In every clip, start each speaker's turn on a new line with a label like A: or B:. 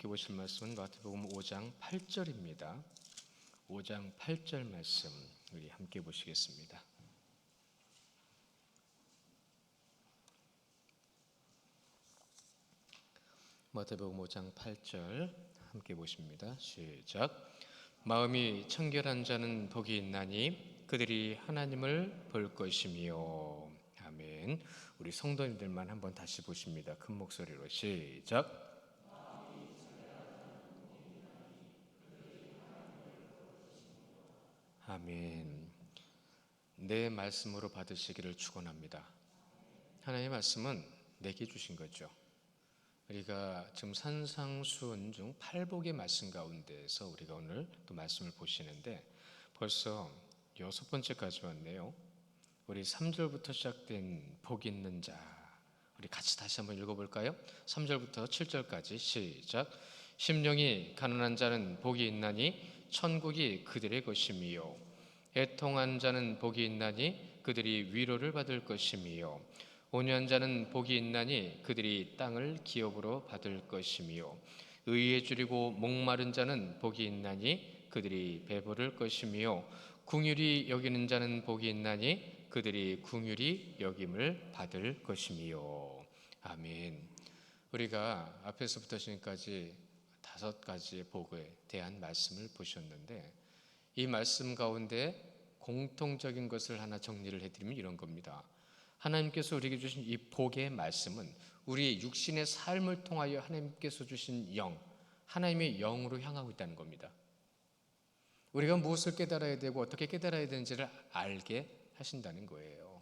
A: 함께 보실 말씀은 마태복음 5장 8절입니다. 5장 8절 말씀 우리 함께 보시겠습니다. 마태복음 5장 8절 함께 보십니다. 시작. 마음이 청결한 자는 복이 있나니 그들이 하나님을 볼 것이며. 아멘. 우리 성도님들만 한번 다시 보십니다. 큰 목소리로 시작. 아멘. 내 말씀으로 받으시기를 축원합니다. 하나님의 말씀은 내게 주신 거죠. 우리가 지금 산상수훈 중 팔복의 말씀 가운데에서 우리가 오늘 또 말씀을 보시는데 벌써 6번째까지 왔네요. 우리 3절부터 시작된 복 있는 자, 우리 같이 다시 한번 읽어볼까요? 3절부터 7절까지 시작. 심령이 가난한 자는 복이 있나니 천국이 그들의 것이며, 애통한 자는 복이 있나니 그들이 위로를 받을 것이며, 온유한 자는 복이 있나니 그들이 땅을 기업으로 받을 것이며, 의에 줄이고 목마른 자는 복이 있나니 그들이 배부를 것이며, 긍휼히 여기는 자는 복이 있나니 그들이 긍휼히 여김을 받을 것이며. 아멘. 우리가 앞에서부터 지금까지 5가지의 복에 대한 말씀을 보셨는데 이 말씀 가운데 공통적인 것을 하나 정리를 해드리면 이런 겁니다. 하나님께서 우리에게 주신 이 복의 말씀은 우리의 육신의 삶을 통하여 하나님께서 주신 영, 하나님의 영으로 향하고 있다는 겁니다. 우리가 무엇을 깨달아야 되고 어떻게 깨달아야 되는지를 알게 하신다는 거예요.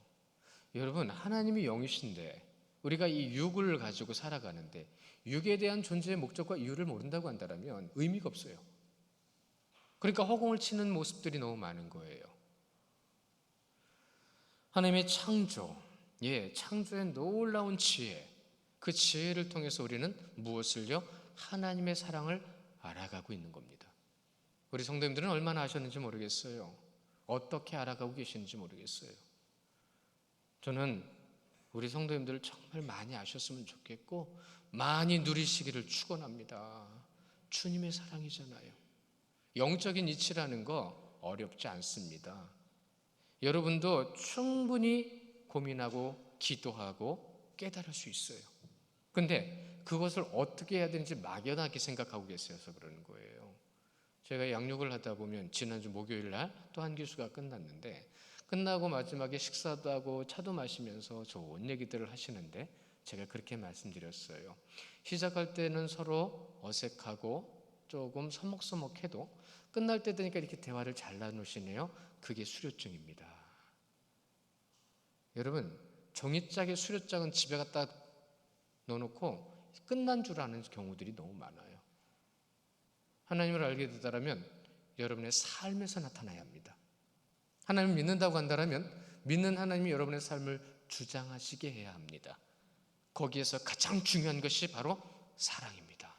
A: 여러분, 하나님이 영이신데 우리가 이 육을 가지고 살아가는데 육에 대한 존재의 목적과 이유를 모른다고 한다면 의미가 없어요. 그러니까 허공을 치는 모습들이 너무 많은 거예요. 하나님의 창조, 창조의 놀라운 지혜, 그 지혜를 통해서 우리는 무엇을요? 하나님의 사랑을 알아가고 있는 겁니다. 우리 성도님들은 얼마나 아셨는지 모르겠어요. 어떻게 알아가고 계시는지 모르겠어요. 저는 우리 성도님들을 정말 많이 아셨으면 좋겠고 많이 누리시기를 축원합니다. 주님의 사랑이잖아요. 영적인 이치라는 거 어렵지 않습니다. 여러분도 충분히 고민하고 기도하고 깨달을 수 있어요. 근데 그것을 어떻게 해야 되는지 막연하게 생각하고 계셔서 그러는 거예요. 제가 양육을 하다 보면 지난주 목요일 날 또 한 기수가 끝났는데 끝나고 마지막에 식사도 하고 차도 마시면서 좋은 얘기들을 하시는데 제가 그렇게 말씀드렸어요. 시작할 때는 서로 어색하고 조금 서먹서먹해도 끝날 때 되니까 이렇게 대화를 잘 나누시네요. 그게 수료증입니다. 여러분, 종이짝에 수료장은 집에 갖다 넣어놓고 끝난 줄 아는 경우들이 너무 많아요. 하나님을 알게 되다라면 여러분의 삶에서 나타나야 합니다. 하나님을 믿는다고 한다면 믿는 하나님이 여러분의 삶을 주장하시게 해야 합니다. 거기에서 가장 중요한 것이 바로 사랑입니다.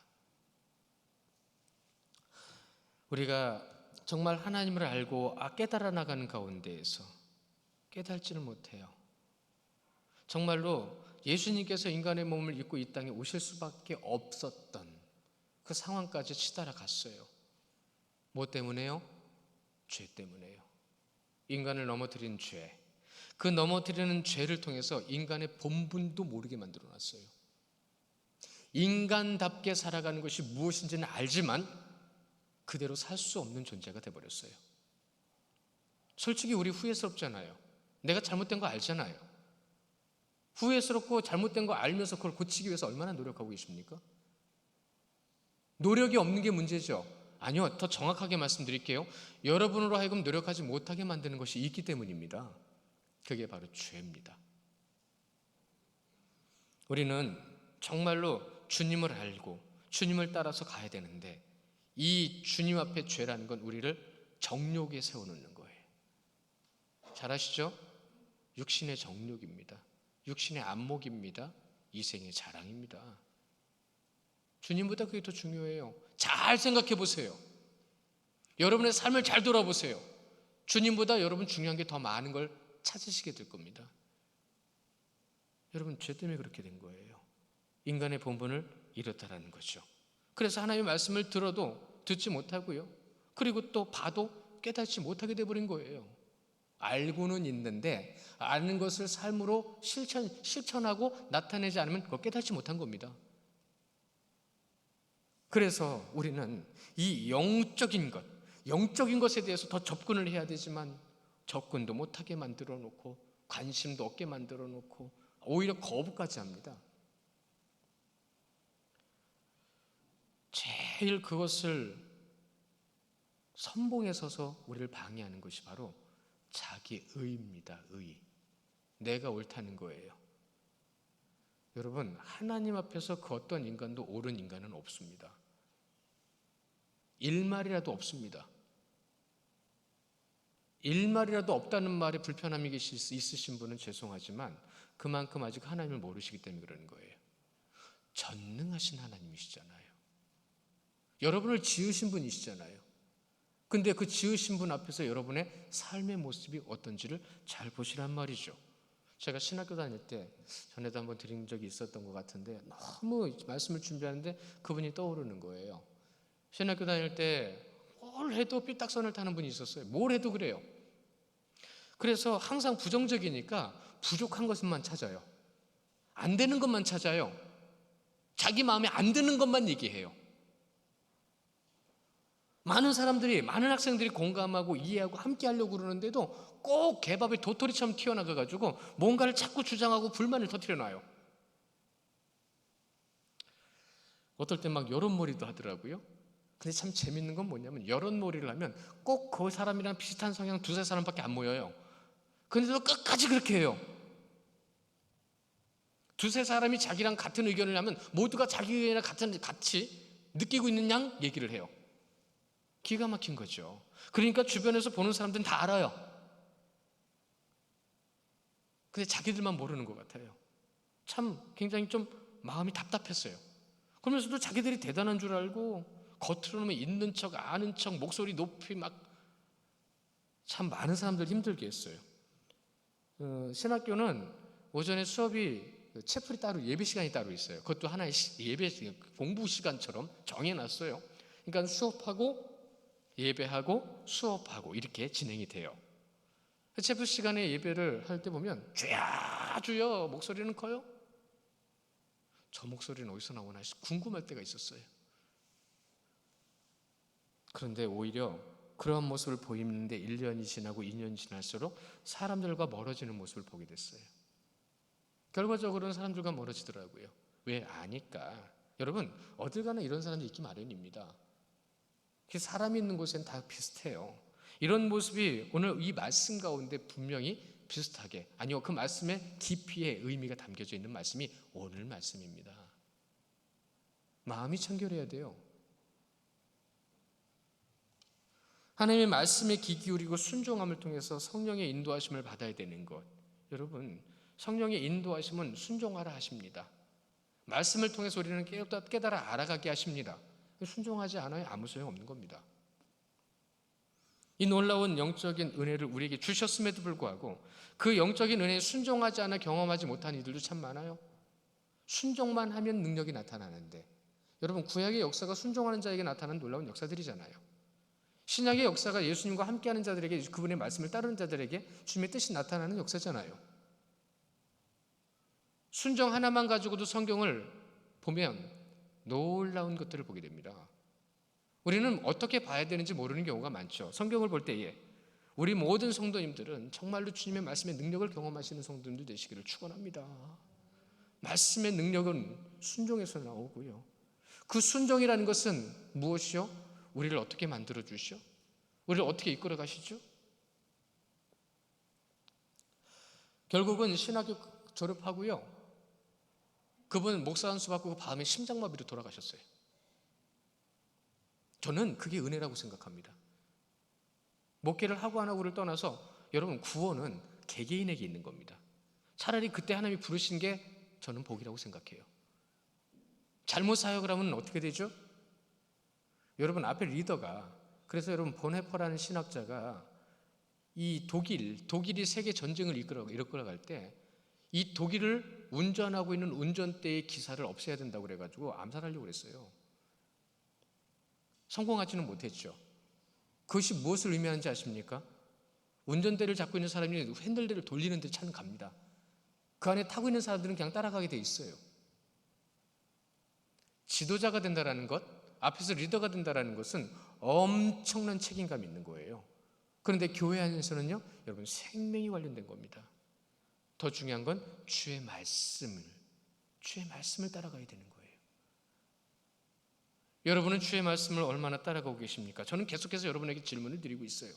A: 우리가 정말 하나님을 알고 깨달아 나가는 가운데에서 깨달지를 못해요. 정말로 예수님께서 인간의 몸을 입고 이 땅에 오실 수밖에 없었던 그 상황까지 치달아 갔어요. 뭐 때문에요? 죄 때문에요. 인간을 넘어뜨린 죄. 그 넘어뜨리는 죄를 통해서 인간의 본분도 모르게 만들어 놨어요. 인간답게 살아가는 것이 무엇인지는 알지만 그대로 살 수 없는 존재가 돼버렸어요. 솔직히 우리 후회스럽잖아요. 내가 잘못된 거 알잖아요. 후회스럽고 잘못된 거 알면서 그걸 고치기 위해서 얼마나 노력하고 계십니까? 노력이 없는 게 문제죠. 아니요, 더 정확하게 말씀드릴게요. 여러분으로 하여금 노력하지 못하게 만드는 것이 있기 때문입니다. 그게 바로 죄입니다. 우리는 정말로 주님을 알고 주님을 따라서 가야 되는데 이 주님 앞에 죄라는 건 우리를 정욕에 세워놓는 거예요. 잘 아시죠? 육신의 정욕입니다. 육신의 안목입니다. 이생의 자랑입니다. 주님보다 그게 더 중요해요. 잘 생각해 보세요. 여러분의 삶을 잘 돌아보세요. 주님보다 여러분 중요한 게 더 많은 걸 찾으시게 될 겁니다. 여러분, 죄 때문에 그렇게 된 거예요. 인간의 본분을 잃었다라는 거죠. 그래서 하나님의 말씀을 들어도 듣지 못하고요. 그리고 또 봐도 깨닫지 못하게 돼버린 거예요. 알고는 있는데 아는 것을 삶으로 실천하고 나타내지 않으면 그걸 깨닫지 못한 겁니다. 그래서 우리는 이 영적인 것에 대해서 더 접근을 해야 되지만 접근도 못하게 만들어 놓고 관심도 없게 만들어 놓고 오히려 거부까지 합니다. 제일 그것을 선봉에 서서 우리를 방해하는 것이 바로 자기의입니다. 의. 내가 옳다는 거예요. 여러분, 하나님 앞에서 그 어떤 인간도 옳은 인간은 없습니다. 일말이라도 없습니다. 일말이라도 없다는 말에 불편함이 있으신 분은 죄송하지만 그만큼 아직 하나님을 모르시기 때문에 그러는 거예요. 전능하신 하나님이시잖아요. 여러분을 지으신 분이시잖아요. 근데 그 지으신 분 앞에서 여러분의 삶의 모습이 어떤지를 잘 보시란 말이죠. 제가 신학교 다닐 때 전에도 한번 드린 적이 있었던 것 같은데 너무 말씀을 준비하는데 그분이 떠오르는 거예요. 신학교 다닐 때 뭘 해도 삐딱선을 타는 분이 있었어요. 뭘 해도 그래요. 그래서 항상 부정적이니까 부족한 것만 찾아요. 안 되는 것만 찾아요. 자기 마음에 안 드는 것만 얘기해요. 많은 사람들이, 많은 학생들이 공감하고 이해하고 함께 하려고 그러는데도 꼭 개밥이 도토리처럼 튀어나가가지고 뭔가를 자꾸 주장하고 불만을 터뜨려놔요. 어떨 땐 막 여론몰이도 하더라고요. 근데 참 재밌는 건 뭐냐면 여론몰이를 하면 꼭 그 사람이랑 비슷한 성향 두세 사람밖에 안 모여요. 근데도 끝까지 그렇게 해요. 두세 사람이 자기랑 같은 의견을 하면 모두가 자기 의견이나 같이 느끼고 있는 양 얘기를 해요. 기가 막힌 거죠. 그러니까 주변에서 보는 사람들은 다 알아요. 근데 자기들만 모르는 것 같아요. 참 굉장히 좀 마음이 답답했어요. 그러면서도 자기들이 대단한 줄 알고 겉으로는 있는 척 아는 척 목소리 높이 막 참 많은 사람들 힘들게 했어요. 신학교는 오전에 수업이 채플이 따로 예배 시간이 따로 있어요. 그것도 하나의 예배 공부 시간처럼 정해놨어요. 그러니까 수업하고 예배하고 수업하고 이렇게 진행이 돼요. 채플 시간에 예배를 할 때 보면 주야 주여 목소리는 커요. 저 목소리는 어디서 나오나 궁금할 때가 있었어요. 그런데 오히려 그런 모습을 보이는데 1년이 지나고 2년이 지날수록 사람들과 멀어지는 모습을 보게 됐어요. 결과적으로는 사람들과 멀어지더라고요. 왜? 아니까. 여러분 어딜 가나 이런 사람들이 있기 마련입니다. 사람이 있는 곳엔 다 비슷해요. 이런 모습이 오늘 이 말씀 가운데 분명히 비슷하게, 아니요 그 말씀의 깊이의 의미가 담겨져 있는 말씀이 오늘 말씀입니다. 마음이 청결해야 돼요. 하나님의 말씀에 귀 기울이고 순종함을 통해서 성령의 인도하심을 받아야 되는 것. 여러분 성령의 인도하심은 순종하라 하십니다. 말씀을 통해서 우리는 깨달아 알아가게 하십니다. 순종하지 않아야 아무 소용없는 겁니다. 이 놀라운 영적인 은혜를 우리에게 주셨음에도 불구하고 그 영적인 은혜에 순종하지 않아 경험하지 못한 이들도 참 많아요. 순종만 하면 능력이 나타나는데 여러분 구약의 역사가 순종하는 자에게 나타나는 놀라운 역사들이잖아요. 신약의 역사가 예수님과 함께하는 자들에게, 그분의 말씀을 따르는 자들에게 주님의 뜻이 나타나는 역사잖아요. 순종 하나만 가지고도 성경을 보면 놀라운 것들을 보게 됩니다. 우리는 어떻게 봐야 되는지 모르는 경우가 많죠. 성경을 볼 때에 우리 모든 성도님들은 정말로 주님의 말씀의 능력을 경험하시는 성도님들 되시기를 축원합니다. 말씀의 능력은 순종에서 나오고요. 그 순종이라는 것은 무엇이요? 우리를 어떻게 만들어 주시오? 우리를 어떻게 이끌어 가시죠? 결국은 신학교 졸업하고요. 그분 목사 한 수 받고 밤에 심장마비로 돌아가셨어요. 저는 그게 은혜라고 생각합니다. 목회를 하고 안 하고를 떠나서 여러분 구원은 개개인에게 있는 겁니다. 차라리 그때 하나님이 부르신 게 저는 복이라고 생각해요. 잘못 사역을 하면 어떻게 되죠? 여러분 앞에 리더가, 그래서 여러분 본헤퍼라는 신학자가 이 독일이 세계 전쟁을 이끌어갈 때 이 독일을 운전하고 있는 운전대의 기사를 없애야 된다고 그래가지고 암살하려고 그랬어요. 성공하지는 못했죠. 그것이 무엇을 의미하는지 아십니까? 운전대를 잡고 있는 사람이 핸들대를 돌리는 데 차는 갑니다. 그 안에 타고 있는 사람들은 그냥 따라가게 돼 있어요. 지도자가 된다라는 것, 앞에서 리더가 된다라는 것은 엄청난 책임감이 있는 거예요. 그런데 교회 안에서는요, 여러분 생명이 관련된 겁니다. 더 중요한 건 주의 말씀을 따라가야 되는 거예요. 여러분은 주의 말씀을 얼마나 따라가고 계십니까? 저는 계속해서 여러분에게 질문을 드리고 있어요.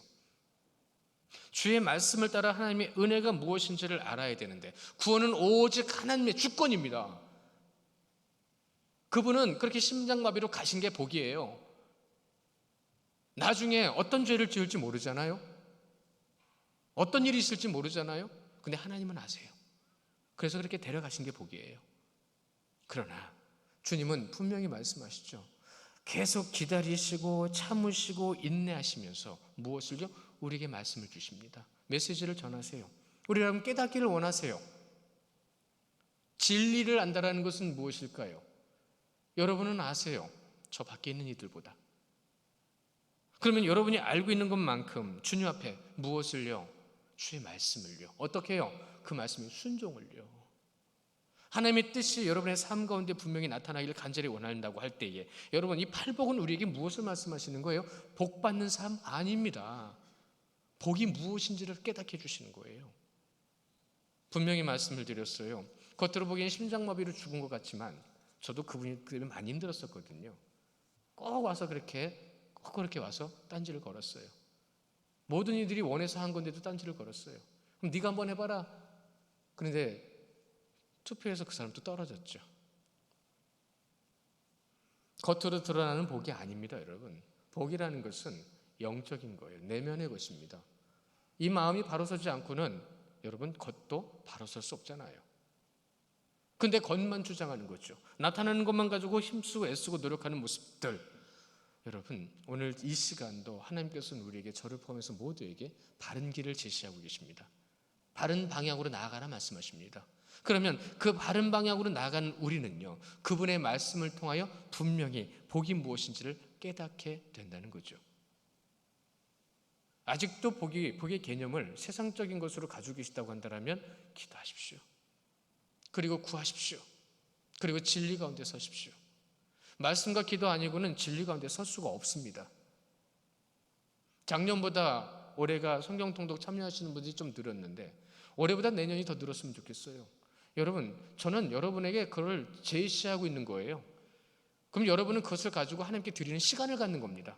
A: 주의 말씀을 따라 하나님의 은혜가 무엇인지를 알아야 되는데, 구원은 오직 하나님의 주권입니다. 그분은 그렇게 심장마비로 가신 게 복이에요. 나중에 어떤 죄를 지을지 모르잖아요. 어떤 일이 있을지 모르잖아요. 근데 하나님은 아세요. 그래서 그렇게 데려가신 게 복이에요. 그러나 주님은 분명히 말씀하시죠. 계속 기다리시고 참으시고 인내하시면서 무엇을요? 우리에게 말씀을 주십니다. 메시지를 전하세요. 우리 여러분 깨닫기를 원하세요. 진리를 안다라는 것은 무엇일까요? 여러분은 아세요. 저 밖에 있는 이들보다. 그러면 여러분이 알고 있는 것만큼 주님 앞에 무엇을요? 주의 말씀을요. 어떻게 해요? 그 말씀에 순종을요. 하나님의 뜻이 여러분의 삶 가운데 분명히 나타나기를 간절히 원한다고 할 때에, 여러분 이 팔복은 우리에게 무엇을 말씀하시는 거예요? 복 받는 삶 아닙니다. 복이 무엇인지를 깨닫게 해주시는 거예요. 분명히 말씀을 드렸어요. 겉으로 보기엔 심장마비로 죽은 것 같지만 저도 그분이 때문에 많이 힘들었었거든요. 꼭 와서 그렇게 와서 딴지를 걸었어요. 모든 이들이 원해서 한 건데도 딴지를 걸었어요. 그럼 네가 한번 해봐라. 그런데 투표해서 그 사람도 떨어졌죠. 겉으로 드러나는 복이 아닙니다, 여러분. 복이라는 것은 영적인 거예요. 내면의 것입니다. 이 마음이 바로 서지 않고는 여러분 겉도 바로 설 수 없잖아요. 근데 겉만 주장하는 거죠. 나타나는 것만 가지고 힘쓰고 애쓰고 노력하는 모습들. 여러분 오늘 이 시간도 하나님께서는 우리에게, 저를 포함해서 모두에게 바른 길을 제시하고 계십니다. 바른 방향으로 나아가라 말씀하십니다. 그러면 그 바른 방향으로 나아가는 우리는요, 그분의 말씀을 통하여 분명히 복이 무엇인지를 깨닫게 된다는 거죠. 아직도 복의 개념을 세상적인 것으로 가지고 계시다고 한다면 기도하십시오. 그리고 구하십시오. 그리고 진리 가운데 서십시오. 말씀과 기도 아니고는 진리 가운데 설 수가 없습니다. 작년보다 올해가 성경 통독 참여하시는 분들이 좀 늘었는데 올해보다 내년이 더 늘었으면 좋겠어요. 여러분, 저는 여러분에게 그걸 제시하고 있는 거예요. 그럼 여러분은 그것을 가지고 하나님께 드리는 시간을 갖는 겁니다.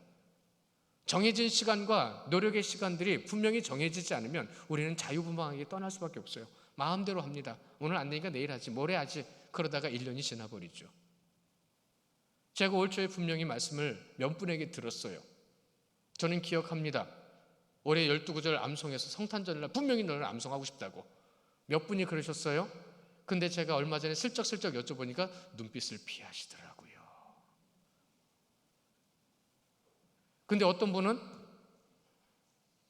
A: 정해진 시간과 노력의 시간들이 분명히 정해지지 않으면 우리는 자유분방하게 떠날 수밖에 없어요. 마음대로 합니다. 오늘 안 되니까 내일 하지, 모레 하지. 그러다가 1년이 지나버리죠. 제가 올 초에 분명히 말씀을 몇 분에게 들었어요. 저는 기억합니다. 올해 12구절 암송해서 성탄절날 분명히 너를 암송하고 싶다고. 몇 분이 그러셨어요? 근데 제가 얼마 전에 슬쩍슬쩍 여쭤보니까 눈빛을 피하시더라고요. 근데 어떤 분은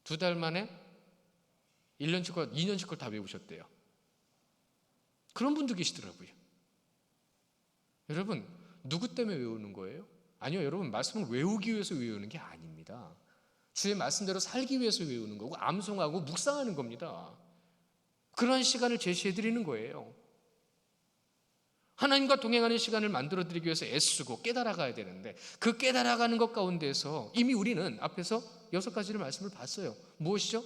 A: 2달 만에 1년치 걸, 2년치 걸 다 외우셨대요. 그런 분도 계시더라고요. 여러분, 누구 때문에 외우는 거예요? 아니요, 여러분, 말씀을 외우기 위해서 외우는 게 아닙니다. 주의 말씀대로 살기 위해서 외우는 거고 암송하고 묵상하는 겁니다. 그러한 시간을 제시해드리는 거예요. 하나님과 동행하는 시간을 만들어드리기 위해서 애쓰고 깨달아가야 되는데 그 깨달아가는 것 가운데서 이미 우리는 앞에서 6가지를 말씀을 봤어요. 무엇이죠?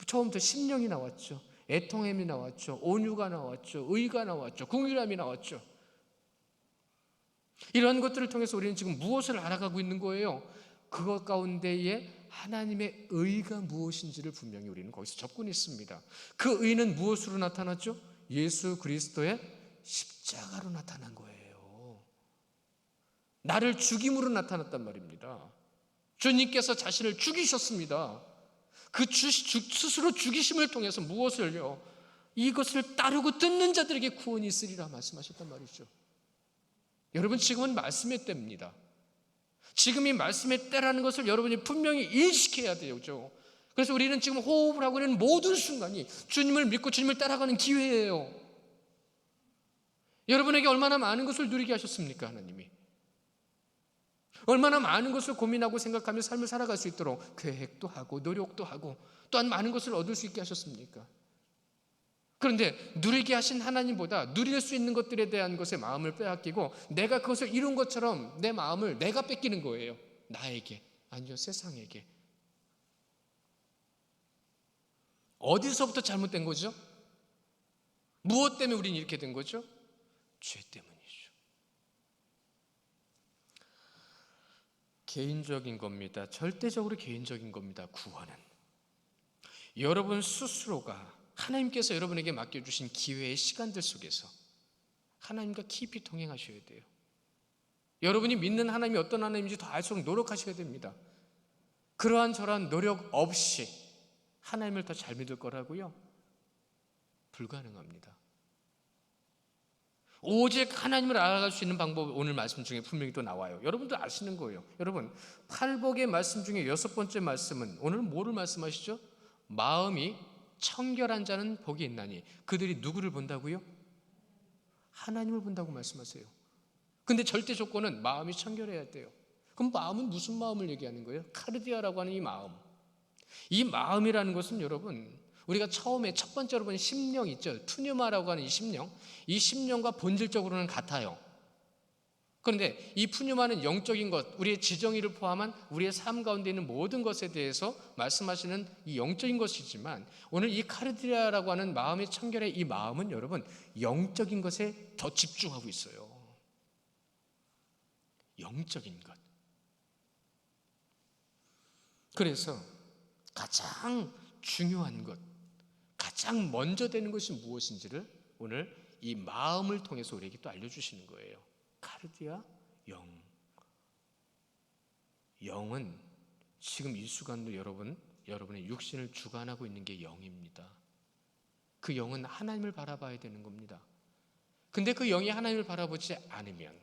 A: 처음부터 심령이 나왔죠. 애통함이 나왔죠. 온유가 나왔죠. 의가 나왔죠. 긍휼함이 나왔죠. 이런 것들을 통해서 우리는 지금 무엇을 알아가고 있는 거예요? 그것 가운데에 하나님의 의가 무엇인지를 분명히 우리는 거기서 접근했습니다. 그 의는 무엇으로 나타났죠? 예수 그리스도의 십자가로 나타난 거예요. 나를 죽임으로 나타났단 말입니다. 주님께서 자신을 죽이셨습니다. 그 스스로 죽이심을 통해서 무엇을요? 이것을 따르고 듣는 자들에게 구원이 있으리라 말씀하셨단 말이죠. 여러분, 지금은 말씀의 때입니다. 지금이 말씀의 때라는 것을 여러분이 분명히 인식해야 되죠. 그래서 우리는 지금 호흡을 하고 있는 모든 순간이 주님을 믿고 주님을 따라가는 기회예요. 여러분에게 얼마나 많은 것을 누리게 하셨습니까, 하나님이? 얼마나 많은 것을 고민하고 생각하며 삶을 살아갈 수 있도록 계획도 하고 노력도 하고 또한 많은 것을 얻을 수 있게 하셨습니까? 그런데 누리게 하신 하나님보다 누릴 수 있는 것들에 대한 것에 마음을 빼앗기고 내가 그것을 이룬 것처럼 내 마음을 내가 뺏기는 거예요. 나에게, 아니요 세상에게. 어디서부터 잘못된 거죠? 무엇 때문에 우리는 이렇게 된 거죠? 죄 때문이죠. 개인적인 겁니다. 절대적으로 개인적인 겁니다. 구원은 여러분 스스로가 하나님께서 여러분에게 맡겨주신 기회의 시간들 속에서 하나님과 깊이 동행하셔야 돼요. 여러분이 믿는 하나님이 어떤 하나님인지 더 알수록 노력하셔야 됩니다. 그러한 저러한 노력 없이 하나님을 더 잘 믿을 거라고요? 불가능합니다. 오직 하나님을 알아갈 수 있는 방법, 오늘 말씀 중에 분명히 또 나와요. 여러분도 아시는 거예요. 여러분, 팔복의 말씀 중에 6번째 말씀은 오늘 뭐를 말씀하시죠? 마음이 청결한 자는 복이 있나니. 그들이 누구를 본다고요? 하나님을 본다고 말씀하세요. 근데 절대 조건은 마음이 청결해야 돼요. 그럼 마음은 무슨 마음을 얘기하는 거예요? 카르디아라고 하는 이 마음. 이 마음이라는 것은 여러분, 우리가 처음에 첫 번째로 본 심령 있죠. 푸뉴마라고 하는 이 심령과 본질적으로는 같아요. 그런데 이 푸뉴마는 영적인 것, 우리의 지정의를 포함한 우리의 삶 가운데 있는 모든 것에 대해서 말씀하시는 이 영적인 것이지만, 오늘 이 카르디아라고 하는 마음의 청결의 이 마음은 여러분 영적인 것에 더 집중하고 있어요. 영적인 것. 그래서 가장 중요한 것, 가장 먼저 되는 것이 무엇인지를 오늘 이 마음을 통해서 우리에게 또 알려주시는 거예요. 카르디아, 영. 영은 지금 이 순간도 여러분의 육신을 주관하고 있는 게 영입니다. 그 영은 하나님을 바라봐야 되는 겁니다. 근데 그 영이 하나님을 바라보지 않으면,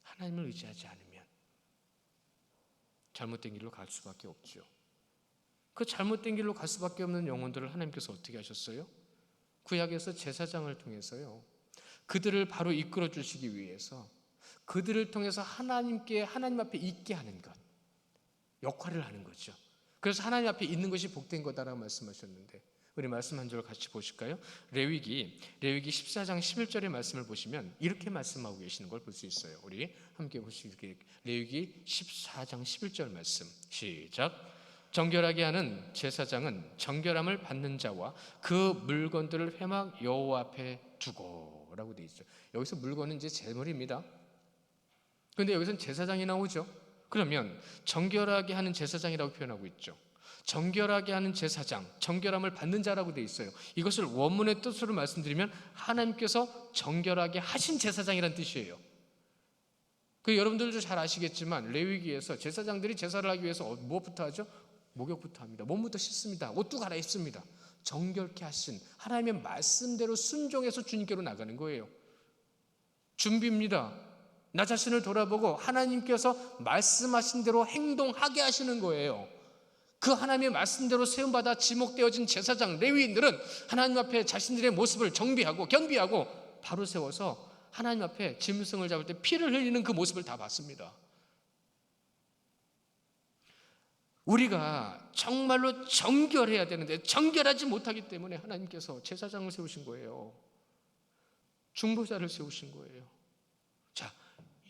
A: 하나님을 의지하지 않으면 잘못된 길로 갈 수밖에 없죠. 그 잘못된 길로 갈 수밖에 없는 영혼들을 하나님께서 어떻게 하셨어요? 구약에서 제사장을 통해서요, 그들을 바로 이끌어 주시기 위해서 그들을 통해서 하나님 앞에 있게 하는 것, 역할을 하는 거죠. 그래서 하나님 앞에 있는 것이 복된 거다라고 말씀하셨는데, 우리 말씀 한 절 같이 보실까요? 레위기 14장 11절의 말씀을 보시면 이렇게 말씀하고 계시는 걸 볼 수 있어요. 우리 함께 보실게요. 레위기 14장 11절 말씀 시작. 정결하게 하는 제사장은 정결함을 받는 자와 그 물건들을 회막 여호와 앞에 두고 라고 되어 있죠. 여기서 물건은 이제 제물입니다. 그런데 여기서는 제사장이 나오죠. 그러면 정결하게 하는 제사장이라고 표현하고 있죠. 정결하게 하는 제사장, 정결함을 받는 자라고 되어 있어요. 이것을 원문의 뜻으로 말씀드리면 하나님께서 정결하게 하신 제사장이라는 뜻이에요. 여러분들도 잘 아시겠지만 레위기에서 제사장들이 제사를 하기 위해서 무엇부터 하죠? 목욕부터 합니다. 몸부터 씻습니다. 옷도 갈아입습니다. 정결케 하신 하나님의 말씀대로 순종해서 주님께로 나가는 거예요. 준비입니다. 나 자신을 돌아보고 하나님께서 말씀하신 대로 행동하게 하시는 거예요. 그 하나님의 말씀대로 세움받아 지목되어진 제사장 레위인들은 하나님 앞에 자신들의 모습을 정비하고 겸비하고 바로 세워서 하나님 앞에 짐승을 잡을 때 피를 흘리는 그 모습을 다 봤습니다. 우리가 정말로 정결해야 되는데 정결하지 못하기 때문에 하나님께서 제사장을 세우신 거예요. 중보자를 세우신 거예요. 자,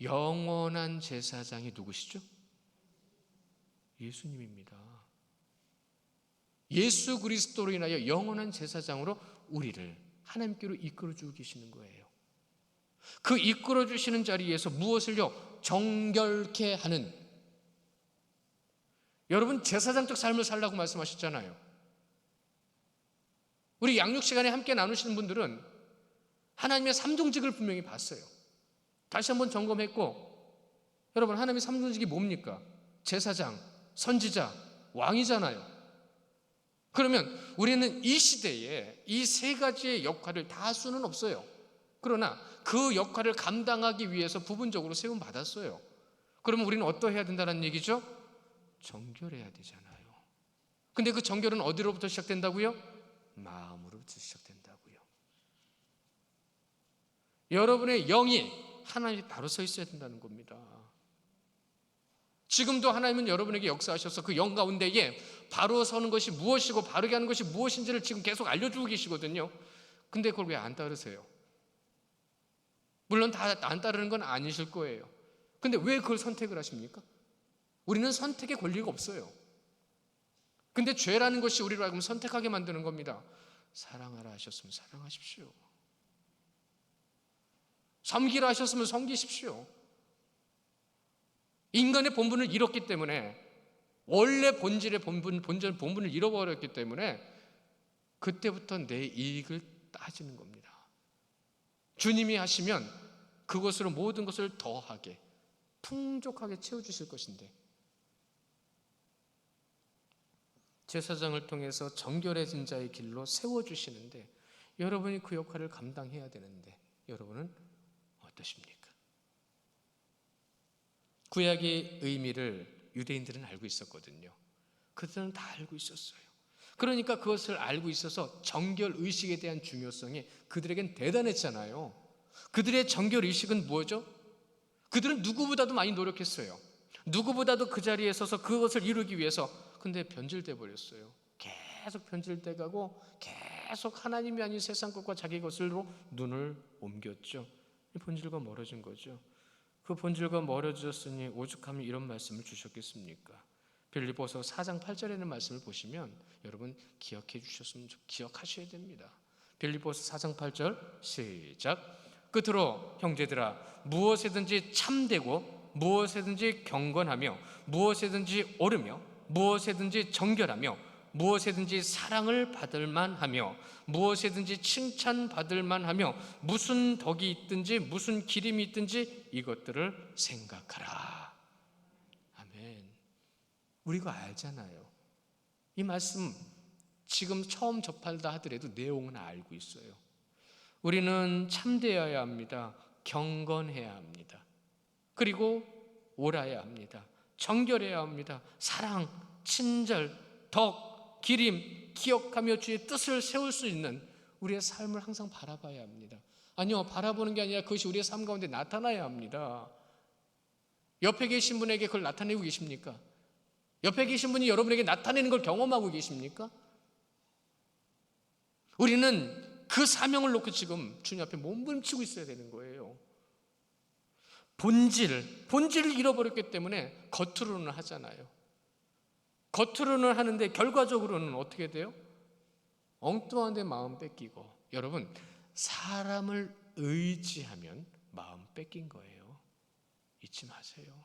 A: 영원한 제사장이 누구시죠? 예수님입니다. 예수 그리스도로 인하여 영원한 제사장으로 우리를 하나님께로 이끌어주고 계시는 거예요. 그 이끌어주시는 자리에서 무엇을요? 정결케 하는, 여러분 제사장적 삶을 살라고 말씀하셨잖아요. 우리 양육 시간에 함께 나누시는 분들은 하나님의 삼종직을 분명히 봤어요. 다시 한번 점검했고, 여러분 하나님의 삼종직이 뭡니까? 제사장, 선지자, 왕이잖아요. 그러면 우리는 이 시대에 이 세 가지의 역할을 다 할 수는 없어요. 그러나 그 역할을 감당하기 위해서 부분적으로 세움 받았어요. 그러면 우리는 어떠해야 된다는 얘기죠? 정결해야 되잖아요. 근데 그 정결은 어디로부터 시작된다고요? 마음으로부터 시작된다고요. 여러분의 영이 하나님이 바로 서 있어야 된다는 겁니다. 지금도 하나님은 여러분에게 역사하셔서 그 영 가운데에 바로 서는 것이 무엇이고 바르게 하는 것이 무엇인지를 지금 계속 알려주고 계시거든요. 근데 그걸 왜 안 따르세요? 물론 다 안 따르는 건 아니실 거예요. 근데 왜 그걸 선택을 하십니까? 우리는 선택의 권리가 없어요. 근데 죄라는 것이 우리로 하여금 선택하게 만드는 겁니다. 사랑하라 하셨으면 사랑하십시오. 섬기라 하셨으면 섬기십시오. 인간의 본분을 잃었기 때문에, 원래 본질의 본분을 잃어버렸기 때문에 그때부터 내 이익을 따지는 겁니다. 주님이 하시면 그것으로 모든 것을 더하게 풍족하게 채워주실 것인데, 제사장을 통해서 정결해진 자의 길로 세워주시는데 여러분이 그 역할을 감당해야 되는데 여러분은 어떠십니까? 구약의 의미를 유대인들은 알고 있었거든요. 그들은 다 알고 있었어요. 그러니까 그것을 알고 있어서 정결의식에 대한 중요성이 그들에겐 대단했잖아요. 그들의 정결의식은 뭐죠? 그들은 누구보다도 많이 노력했어요. 누구보다도 그 자리에 서서 그것을 이루기 위해서. 근데 변질돼 버렸어요. 계속 변질돼 가고 계속 하나님이 아닌 세상 것과 자기 것으로 눈을 옮겼죠. 본질과 멀어진 거죠. 그 본질과 멀어졌으니 오죽하면 이런 말씀을 주셨겠습니까? 빌립보서 4장 8절에 있는 말씀을 보시면 여러분 기억하셔야 됩니다. 빌립보서 4장 8절 시작. 끝으로 형제들아, 무엇에든지 참되고 무엇에든지 경건하며 무엇에든지 옳으며 무엇에든지 정결하며 무엇에든지 사랑을 받을 만하며 무엇에든지 칭찬받을 만하며 무슨 덕이 있든지 무슨 기림이 있든지 이것들을 생각하라. 아멘. 우리가 알잖아요. 이 말씀 지금 처음 접하다 하더라도 내용은 알고 있어요. 우리는 참되어야 합니다. 경건해야 합니다. 그리고 옳아야 합니다. 정결해야 합니다. 사랑, 친절, 덕, 기림, 기억하며 주의 뜻을 세울 수 있는 우리의 삶을 항상 바라봐야 합니다. 아니요, 바라보는 게 아니라 그것이 우리의 삶 가운데 나타나야 합니다. 옆에 계신 분에게 그걸 나타내고 계십니까? 옆에 계신 분이 여러분에게 나타내는 걸 경험하고 계십니까? 우리는 그 사명을 놓고 지금 주님 앞에 몸부림치고 있어야 되는 거예요. 본질을 잃어버렸기 때문에 겉으로는 하잖아요. 겉으로는 하는데 결과적으로는 어떻게 돼요? 엉뚱한 데 마음 뺏기고. 여러분, 사람을 의지하면 마음 뺏긴 거예요. 잊지 마세요.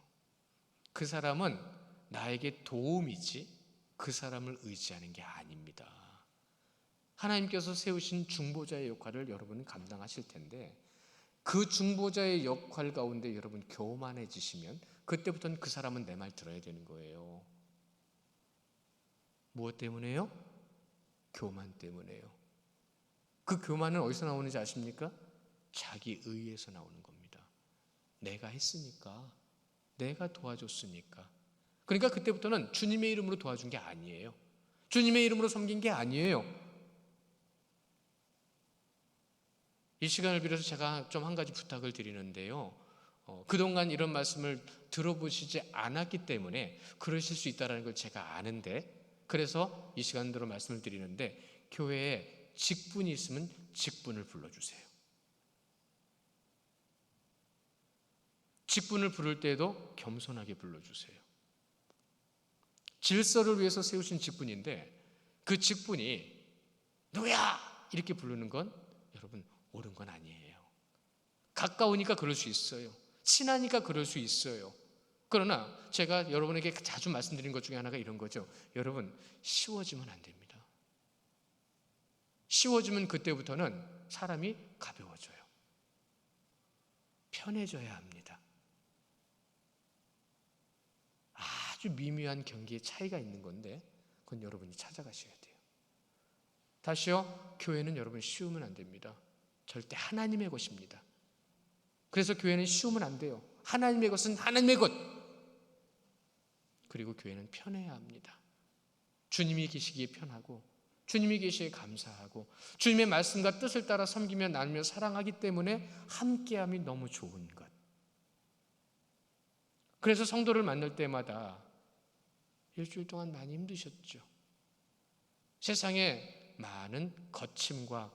A: 그 사람은 나에게 도움이지 그 사람을 의지하는 게 아닙니다. 하나님께서 세우신 중보자의 역할을 여러분은 감당하실 텐데 그 중보자의 역할 가운데 여러분 교만해지시면 그때부터는 그 사람은 내 말 들어야 되는 거예요. 무엇 때문에요? 교만 때문에요. 그 교만은 어디서 나오는지 아십니까? 자기 의에서 나오는 겁니다. 내가 했으니까, 내가 도와줬으니까. 그러니까 그때부터는 주님의 이름으로 도와준 게 아니에요. 주님의 이름으로 섬긴 게 아니에요. 이 시간을 빌어서 제가 좀 한 가지 부탁을 드리는데요. 그동안 이런 말씀을 들어보시지 않았기 때문에 그러실 수 있다는 걸 제가 아는데, 그래서 이 시간대로 말씀을 드리는데, 교회에 직분이 있으면 직분을 불러주세요. 직분을 부를 때에도 겸손하게 불러주세요. 질서를 위해서 세우신 직분인데 그 직분이 누구야 이렇게 부르는 건 여러분 옳은 건 아니에요. 가까우니까 그럴 수 있어요. 친하니까 그럴 수 있어요. 그러나 제가 여러분에게 자주 말씀드린 것 중에 하나가 이런 거죠. 여러분, 쉬워지면 안 됩니다. 쉬워지면 그때부터는 사람이 가벼워져요. 편해져야 합니다. 아주 미묘한 경계의 차이가 있는 건데 그건 여러분이 찾아가셔야 돼요. 다시요, 교회는 여러분 쉬우면 안 됩니다. 절대 하나님의 것입니다. 그래서 교회는 쉬우면 안 돼요. 하나님의 것은 하나님의 것. 그리고 교회는 편해야 합니다. 주님이 계시기에 편하고 주님이 계시기에 감사하고 주님의 말씀과 뜻을 따라 섬기며 나누며 사랑하기 때문에 함께함이 너무 좋은 것. 그래서 성도를 만날 때마다 일주일 동안 많이 힘드셨죠. 세상에 많은 거침과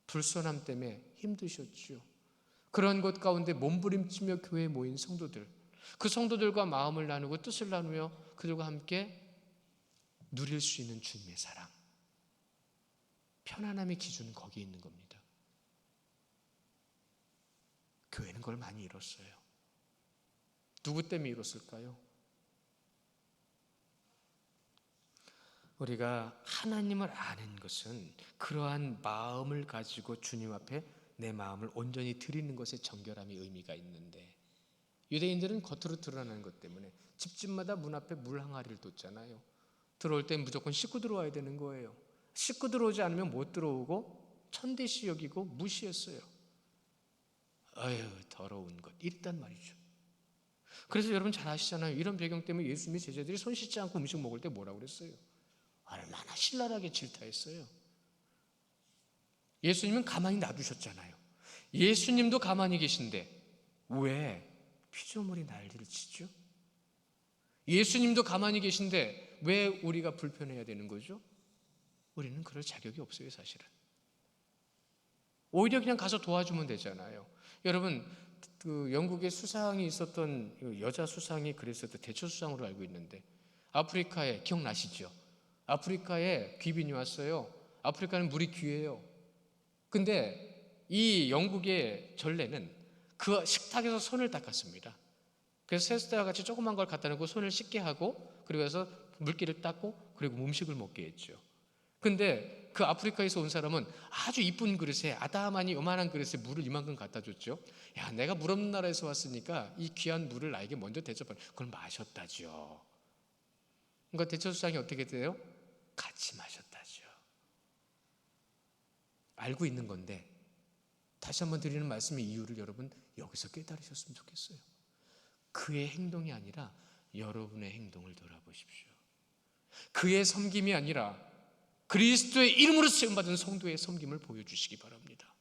A: 불손함 때문에 힘드셨죠. 그런 것 가운데 몸부림치며 교회에 모인 성도들, 그 성도들과 마음을 나누고 뜻을 나누며 그들과 함께 누릴 수 있는 주님의 사랑, 편안함의 기준은 거기에 있는 겁니다. 교회는 그걸 많이 잃었어요. 누구 때문에 잃었을까요? 우리가 하나님을 아는 것은 그러한 마음을 가지고 주님 앞에 내 마음을 온전히 드리는 것에 정결함이 의미가 있는데, 유대인들은 겉으로 드러나는 것 때문에 집집마다 문 앞에 물 항아리를 뒀잖아요. 들어올 땐 무조건 씻고 들어와야 되는 거예요. 씻고 들어오지 않으면 못 들어오고 천대시 여기고 무시했어요. 아유, 더러운 것, 이랬단 말이죠. 그래서 여러분 잘 아시잖아요. 이런 배경 때문에 예수님의 제자들이 손 씻지 않고 음식 먹을 때 뭐라고 그랬어요? 얼마나 신랄하게 질타했어요. 예수님은 가만히 놔두셨잖아요. 예수님도 가만히 계신데 왜 피조물이 난리를 치죠? 예수님도 가만히 계신데 왜 우리가 불편해야 되는 거죠? 우리는 그럴 자격이 없어요, 사실은. 오히려 그냥 가서 도와주면 되잖아요. 여러분, 그 영국에 수상이 있었던 여자 수상이 그랬었던 대처 수상으로 알고 있는데, 아프리카에, 기억나시죠? 아프리카에 귀빈이 왔어요. 아프리카는 물이 귀해요. 근데 이 영국의 전례는 그 식탁에서 손을 닦았습니다. 그래서 세숫대와 같이 조그만 걸 갖다 놓고 손을 씻게 하고, 그리고 해서 물기를 닦고, 그리고 음식을 먹게 했죠. 근데 그 아프리카에서 온 사람은 아주 이쁜 그릇에, 아담하니 요만한 그릇에 물을 이만큼 갖다 줬죠. 야, 내가 물 없는 나라에서 왔으니까 이 귀한 물을 나에게 먼저 대접해. 그걸 마셨다죠. 그러니까 대처수상이 어떻게 돼요? 같이 마셨다죠. 알고 있는 건데 다시 한번 드리는 말씀의 이유를 여러분 여기서 깨달으셨으면 좋겠어요. 그의 행동이 아니라 여러분의 행동을 돌아보십시오. 그의 섬김이 아니라 그리스도의 이름으로 쓰임받은 성도의 섬김을 보여주시기 바랍니다.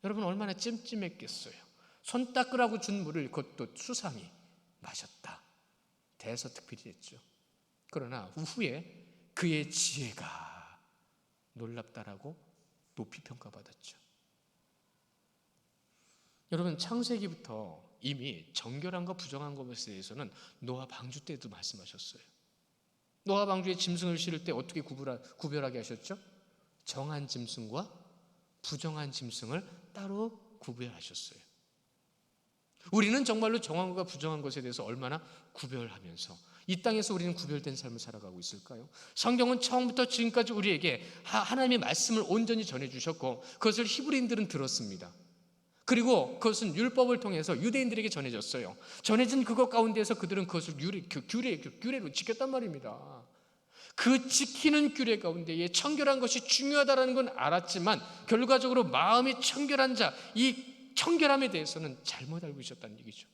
A: 여러분 얼마나 찜찜했겠어요. 손 닦으라고 준 물을 그것도 수상이 마셨다. 대서특필이 했죠. 그러나 후에 그의 지혜가 놀랍다라고 높이 평가받았죠. 여러분 창세기부터 이미 정결한과 부정한 것에 대해서는 노아 방주 때도 말씀하셨어요. 노아 방주에 짐승을 실을 때 어떻게 구별하게 하셨죠? 정한 짐승과 부정한 짐승을 따로 구별하셨어요. 우리는 정말로 정한 것과 부정한 것에 대해서 얼마나 구별하면서 이 땅에서 우리는 구별된 삶을 살아가고 있을까요? 성경은 처음부터 지금까지 우리에게 하나님의 말씀을 온전히 전해주셨고 그것을 히브리인들은 들었습니다. 그리고 그것은 율법을 통해서 유대인들에게 전해졌어요. 전해진 그것 가운데에서 그들은 그것을 규례로 지켰단 말입니다. 그 지키는 규례 가운데에 청결한 것이 중요하다는 건 알았지만 결과적으로 마음이 청결한 자, 이 청결함에 대해서는 잘못 알고 있었다는 얘기죠.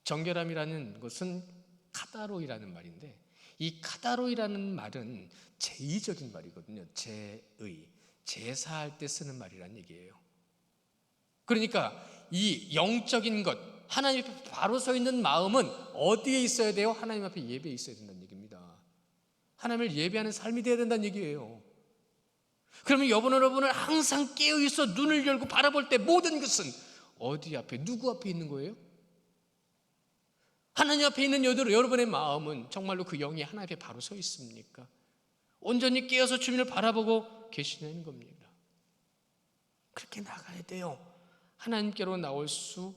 A: 정결함이라는 것은 카다로이라는 말인데, 이 카다로이라는 말은 제의적인 말이거든요. 제사할 때 쓰는 말이란 얘기예요. 그러니까 이 영적인 것, 하나님 앞에 바로 서 있는 마음은 어디에 있어야 돼요? 하나님 앞에 예배에 있어야 된다는 얘기입니다. 하나님을 예배하는 삶이 되어야 된다는 얘기예요. 그러면 여러분은 항상 깨어있어 눈을 열고 바라볼 때 모든 것은 어디 앞에, 누구 앞에 있는 거예요? 하나님 앞에 있는 여러분의 마음은 정말로 그 영이 하나님 앞에 바로 서 있습니까? 온전히 깨어서 주님을 바라보고 계시는 겁니다. 그렇게 나가야 돼요. 하나님께로 나올 수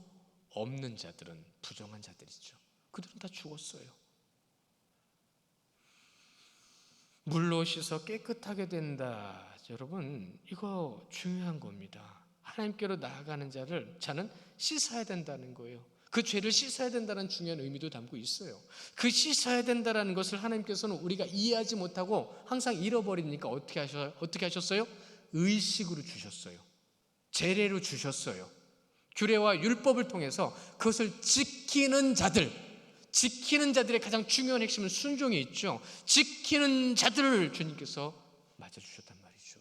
A: 없는 자들은 부정한 자들이죠. 그들은 다 죽었어요. 물로 씻어 깨끗하게 된다. 여러분 이거 중요한 겁니다. 하나님께로 나아가는 자는 씻어야 된다는 거예요. 그 죄를 씻어야 된다는 중요한 의미도 담고 있어요. 그 씻어야 된다는 것을 하나님께서는 우리가 이해하지 못하고 항상 잃어버리니까 어떻게 하셨어요? 의식으로 주셨어요. 제례로 주셨어요. 규례와 율법을 통해서 그것을 지키는 자들의 가장 중요한 핵심은 순종이 있죠. 지키는 자들을 주님께서 맞아주셨단 말이죠.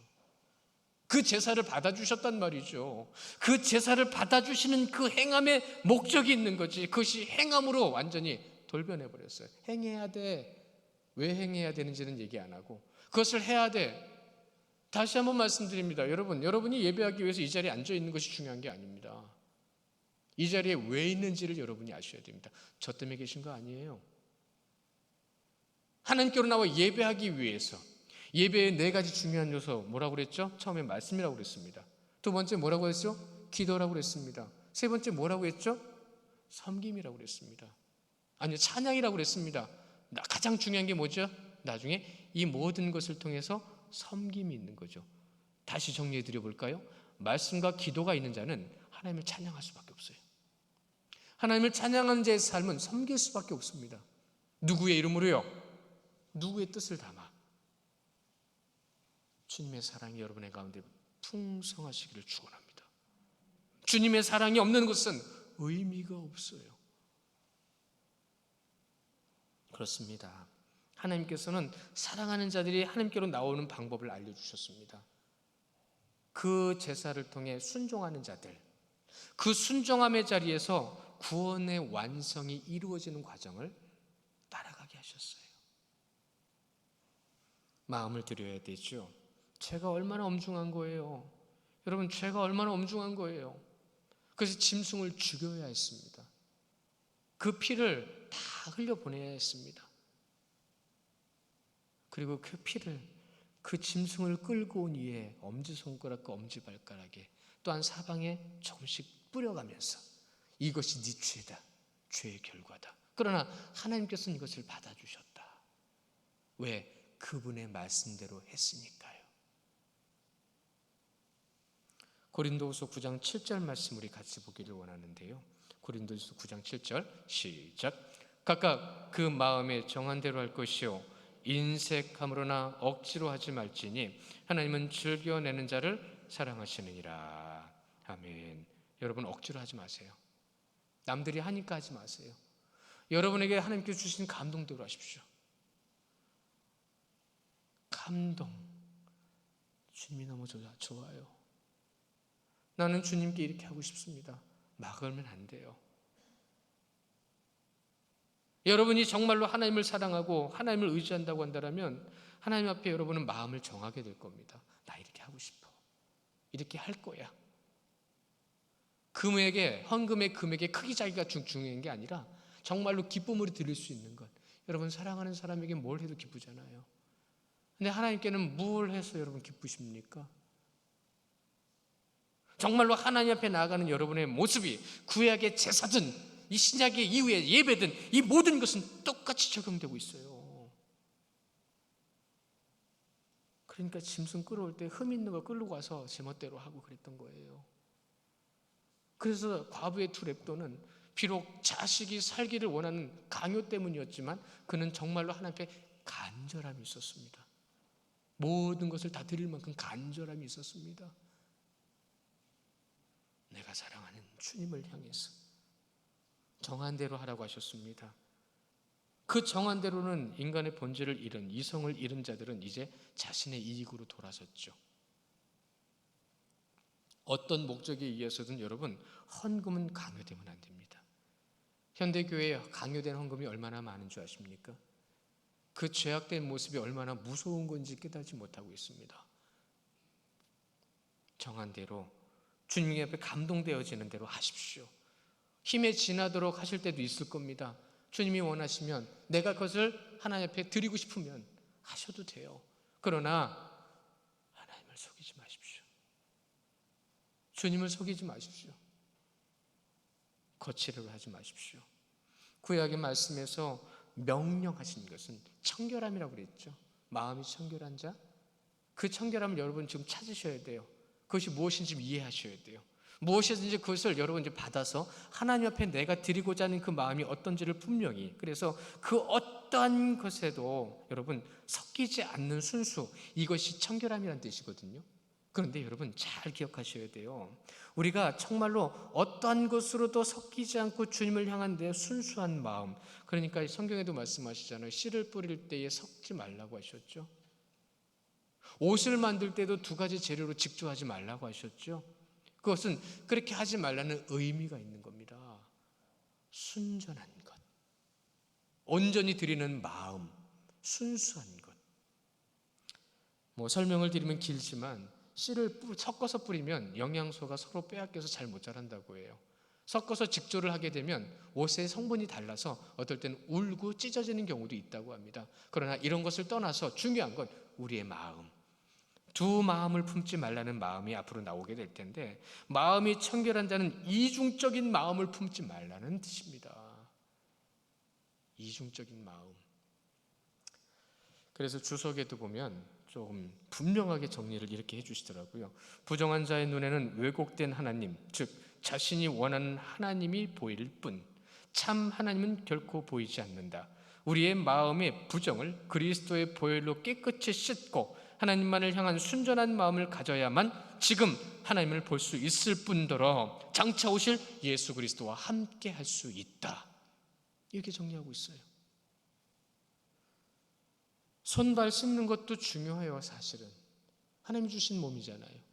A: 그 제사를 받아주셨단 말이죠. 그 제사를 받아주시는 그 행함에 목적이 있는 거지. 그것이 행함으로 완전히 돌변해버렸어요. 행해야 돼. 왜 행해야 되는지는 얘기 안 하고 그것을 해야 돼. 다시 한번 말씀드립니다. 여러분이 예배하기 위해서 이 자리에 앉아 있는 것이 중요한 게 아닙니다. 이 자리에 왜 있는지를 여러분이 아셔야 됩니다. 저 때문에 계신 거 아니에요. 하나님께로 나와 예배하기 위해서 예배의 네 가지 중요한 요소 뭐라고 그랬죠? 처음에 말씀이라고 그랬습니다. 두 번째 뭐라고 했죠? 기도라고 그랬습니다. 세 번째 뭐라고 했죠? 섬김이라고 그랬습니다. 아니요, 찬양이라고 그랬습니다. 가장 중요한 게 뭐죠? 나중에 이 모든 것을 통해서 섬김이 있는 거죠. 다시 정리해 드려 볼까요? 말씀과 기도가 있는 자는 하나님을 찬양할 수밖에 없어요. 하나님을 찬양하는 자의 삶은 섬길 수밖에 없습니다. 누구의 이름으로요? 누구의 뜻을 담아 주님의 사랑이 여러분의 가운데 풍성하시기를 축원합니다. 주님의 사랑이 없는 것은 의미가 없어요. 그렇습니다. 하나님께서는 사랑하는 자들이 하나님께로 나오는 방법을 알려주셨습니다. 그 제사를 통해 순종하는 자들, 그 순종함의 자리에서 구원의 완성이 이루어지는 과정을 따라가게 하셨어요. 마음을 들여야 되죠. 죄가 얼마나 엄중한 거예요. 여러분, 죄가 얼마나 엄중한 거예요. 그래서 짐승을 죽여야 했습니다. 그 피를 다 흘려보내야 했습니다. 그리고 그 피를 그 짐승을 끌고 온 이에 엄지손가락과 엄지발가락에 또한 사방에 조금씩 뿌려가면서 이것이 네 죄다, 죄의 결과다. 그러나 하나님께서는 이것을 받아주셨다. 왜? 그분의 말씀대로 했으니까요. 고린도후서 9장 7절 말씀 우리 같이 보기를 원하는데요. 고린도후서 9장 7절 시작. 각각 그 마음에 정한 대로 할 것이요 인색함으로나 억지로 하지 말지니 하나님은 즐겨내는 자를 사랑하시느니라. 아멘. 여러분, 억지로 하지 마세요. 남들이 하니까 하지 마세요. 여러분에게 하나님께서 주신 감동대로 하십시오. 감동. 주님이 너무 좋아요. 나는 주님께 이렇게 하고 싶습니다. 막 걸면 안 돼요. 여러분이 정말로 하나님을 사랑하고 하나님을 의지한다고 한다면 하나님 앞에 여러분은 마음을 정하게 될 겁니다. 나 이렇게 하고 싶어. 이렇게 할 거야. 헌금의 금액의 크기 자기가 중요한 게 아니라 정말로 기쁨으로 드릴 수 있는 것. 여러분, 사랑하는 사람에게 뭘 해도 기쁘잖아요. 근데 하나님께는 뭘 해서 여러분 기쁘십니까? 정말로 하나님 앞에 나아가는 여러분의 모습이 구약의 제사든 이 신약의 이후의 예배든 이 모든 것은 똑같이 적용되고 있어요. 그러니까 짐승 끌어올 때 흠 있는 거 끌고 가서 제멋대로 하고 그랬던 거예요. 그래서 과부의 두 랩도는 비록 자식이 살기를 원하는 강요 때문이었지만 그는 정말로 하나님 앞에 간절함이 있었습니다. 모든 것을 다 드릴 만큼 간절함이 있었습니다. 내가 사랑하는 주님을 향해서 정한 대로 하라고 하셨습니다. 그 정한 대로는 인간의 본질을 잃은, 이성을 잃은 자들은 이제 자신의 이익으로 돌아섰죠. 어떤 목적에 의해서든 여러분, 헌금은 강요되면 안 됩니다. 현대교회에 강요된 헌금이 얼마나 많은 줄 아십니까? 그 죄악된 모습이 얼마나 무서운 건지 깨닫지 못하고 있습니다. 정한 대로 주님 앞에 감동되어지는 대로 하십시오. 힘에 지나도록 하실 때도 있을 겁니다. 주님이 원하시면 내가 그것을 하나님 앞에 드리고 싶으면 하셔도 돼요. 그러나 하나님을 속이지 마십시오. 주님을 속이지 마십시오. 거칠어로 하지 마십시오. 구약의 말씀에서 명령하신 것은 청결함이라고 그랬죠. 마음이 청결한 자, 그 청결함을 여러분 지금 찾으셔야 돼요. 그것이 무엇인지 이해하셔야 돼요. 무엇이든지 그것을 여러분 이제 받아서 하나님 앞에 내가 드리고자 하는 그 마음이 어떤지를 분명히, 그래서 그 어떠한 것에도 여러분 섞이지 않는 순수, 이것이 청결함이라는 뜻이거든요. 그런데 여러분 잘 기억하셔야 돼요. 우리가 정말로 어떠한 것으로도 섞이지 않고 주님을 향한 내 순수한 마음, 그러니까 성경에도 말씀하시잖아요. 씨를 뿌릴 때에 섞지 말라고 하셨죠. 옷을 만들 때도 두 가지 재료로 직조하지 말라고 하셨죠. 그것은 그렇게 하지 말라는 의미가 있는 겁니다. 순전한 것, 온전히 드리는 마음, 순수한 것. 설명을 드리면 길지만 씨를 섞어서 뿌리면 영양소가 서로 빼앗겨서 잘 못 자란다고 해요. 섞어서 직조를 하게 되면 옷의 성분이 달라서 어떨 때는 울고 찢어지는 경우도 있다고 합니다. 그러나 이런 것을 떠나서 중요한 건 우리의 마음, 두 마음을 품지 말라는 마음이 앞으로 나오게 될 텐데, 마음이 청결한 자는 이중적인 마음을 품지 말라는 뜻입니다. 이중적인 마음. 그래서 주석에도 보면 조금 분명하게 정리를 이렇게 해주시더라고요. 부정한 자의 눈에는 왜곡된 하나님, 즉 자신이 원하는 하나님이 보일 뿐 참 하나님은 결코 보이지 않는다. 우리의 마음의 부정을 그리스도의 보혈로 깨끗이 씻고 하나님만을 향한 순전한 마음을 가져야만 지금 하나님을 볼 수 있을 뿐더러 장차 오실 예수 그리스도와 함께 할 수 있다. 이렇게 정리하고 있어요. 손발 씻는 것도 중요해요. 사실은 하나님이 주신 몸이잖아요.